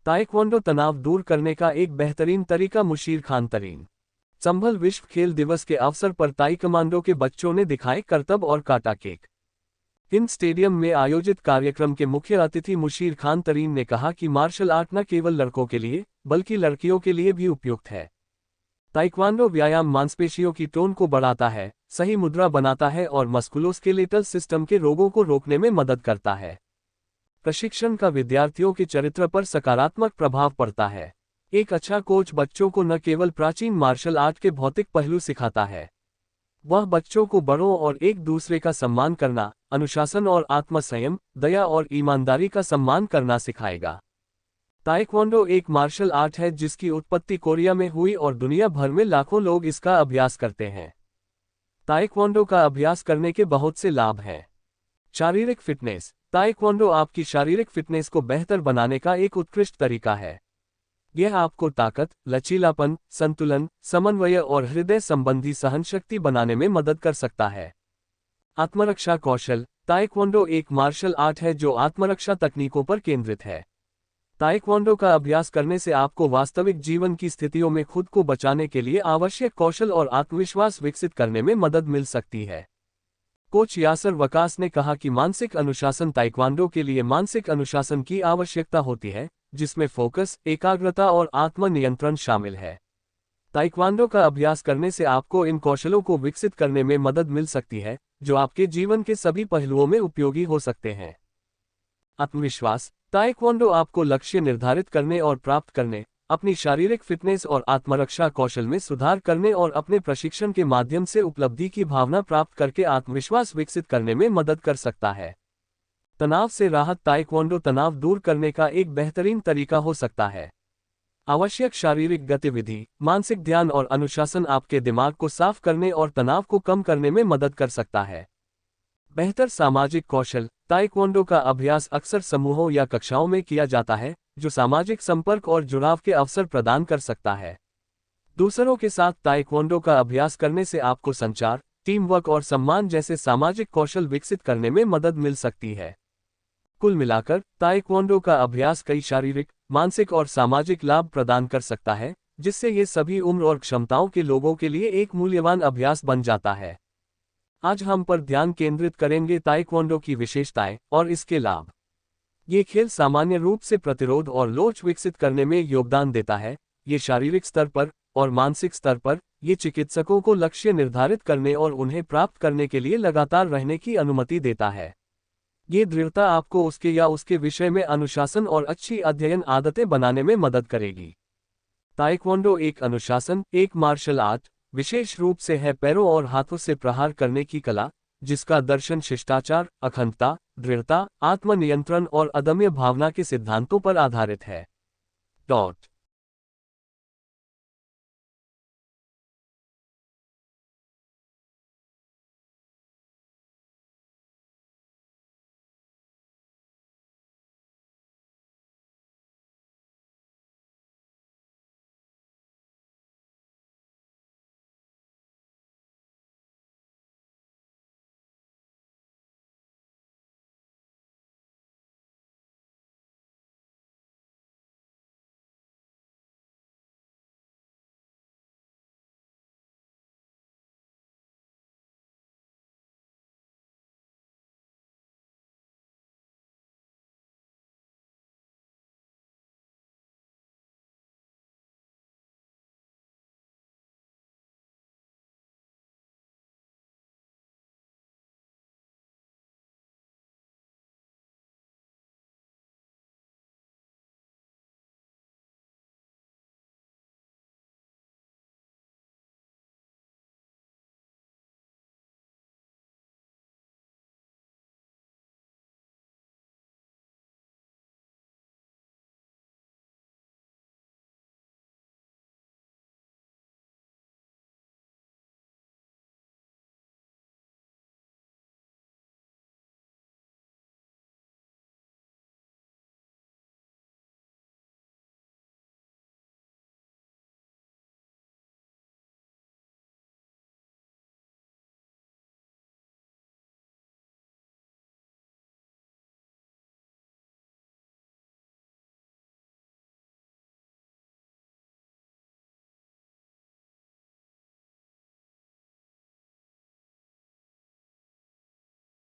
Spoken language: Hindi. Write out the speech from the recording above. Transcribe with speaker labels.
Speaker 1: ताइक्वांडो तनाव दूर करने का एक बेहतरीन तरीका। मुशीर खान तरीन संभल विश्व खेल दिवस के अवसर पर ताइक्वांडो के बच्चों ने दिखाए करतब और काटा केक। हिंद स्टेडियम में आयोजित कार्यक्रम के मुख्य अतिथि मुशीर खान तरीन ने कहा कि मार्शल आर्ट न केवल लड़कों के लिए बल्कि लड़कियों के लिए भी उपयुक्त है। ताइक्वांडो व्यायाम मांसपेशियों की टोन को बढ़ाता है, सही मुद्रा बनाता है और मस्कुलोस्केलेटल सिस्टम के रोगों को रोकने में मदद करता है। प्रशिक्षण का विद्यार्थियों के चरित्र पर सकारात्मक प्रभाव पड़ता है। एक अच्छा कोच बच्चों को न केवल प्राचीन मार्शल आर्ट के भौतिक पहलू सिखाता है, वह बच्चों को बड़ों और एक दूसरे का सम्मान करना, अनुशासन और आत्मसंयम, दया और ईमानदारी का सम्मान करना सिखाएगा। ताइक्वांडो एक मार्शल आर्ट है जिसकी उत्पत्ति कोरिया में हुई और दुनिया भर में लाखों लोग इसका अभ्यास करते हैं। ताइक्वांडो का अभ्यास करने के बहुत से लाभ हैं। शारीरिक फिटनेस। ताइक्वांडो आपकी शारीरिक फिटनेस को बेहतर बनाने का एक उत्कृष्ट तरीका है। यह आपको ताकत, लचीलापन, संतुलन, समन्वय और हृदय संबंधी सहनशक्ति बनाने में मदद कर सकता है। आत्मरक्षा कौशल। ताइक्वांडो एक मार्शल आर्ट है जो आत्मरक्षा तकनीकों पर केंद्रित है। ताइक्वांडो का अभ्यास करने से आपको वास्तविक जीवन की स्थितियों में खुद को बचाने के लिए आवश्यक कौशल और आत्मविश्वास विकसित करने में मदद मिल सकती है। कोच यासर वकास ने कहा कि मानसिक अनुशासन। ताइक्वांडो के लिए मानसिक अनुशासन की आवश्यकता होती है, जिसमें फोकस, एकाग्रता और आत्मनियंत्रण शामिल है। ताइक्वांडो का अभ्यास करने से आपको इन कौशलों को विकसित करने में मदद मिल सकती है, जो आपके जीवन के सभी पहलुओं में उपयोगी हो सकते हैं। आत्मविश्वास। ताइक्वांडो आपको लक्ष्य निर्धारित करने और प्राप्त करने, अपनी शारीरिक फिटनेस और आत्मरक्षा कौशल में सुधार करने और अपने प्रशिक्षण के माध्यम से उपलब्धि की भावना प्राप्त करके आत्मविश्वास विकसित करने में मदद कर सकता है। तनाव से राहत। ताइक्वांडो तनाव दूर करने का एक बेहतरीन तरीका हो सकता है। आवश्यक शारीरिक गतिविधि, मानसिक ध्यान और अनुशासन आपके दिमाग को साफ करने और तनाव को कम करने में मदद कर सकता है। बेहतर सामाजिक कौशल। ताइक्वांडो का अभ्यास अक्सर समूहों या कक्षाओं में किया जाता है, जो सामाजिक संपर्क और जुड़ाव के अवसर प्रदान कर सकता है। दूसरों के साथ ताइक्वांडो का अभ्यास करने से आपको संचार, टीम वर्क और सम्मान जैसे सामाजिक कौशल विकसित करने में मदद मिल सकती है। कुल मिलाकर, ताइक्वांडो का अभ्यास कई शारीरिक, मानसिक और सामाजिक लाभ प्रदान कर सकता है, जिससे ये सभी उम्र और क्षमताओं के लोगों के लिए एक मूल्यवान अभ्यास बन जाता है। आज हम पर ध्यान केंद्रित करेंगे ताइक्वांडो की विशेषताएं और इसके लाभ। ये खेल सामान्य रूप से प्रतिरोध और लोच विकसित करने में योगदान देता है। ये शारीरिक स्तर पर और मानसिक स्तर पर ये चिकित्सकों को लक्ष्य निर्धारित करने और उन्हें प्राप्त करने के लिए लगातार रहने की अनुमति देता है। ये दृढ़ता आपको उसके या उसके विषय में अनुशासन और अच्छी अध्ययन आदतें बनाने में मदद करेगी। ताइक्वांडो एक अनुशासन, एक मार्शल आर्ट विशेष रूप से है पैरों और हाथों से प्रहार करने की कला, जिसका दर्शन शिष्टाचार, अखंडता, दृढ़ता, आत्मनियंत्रण और अदम्य भावना के सिद्धांतों पर आधारित है।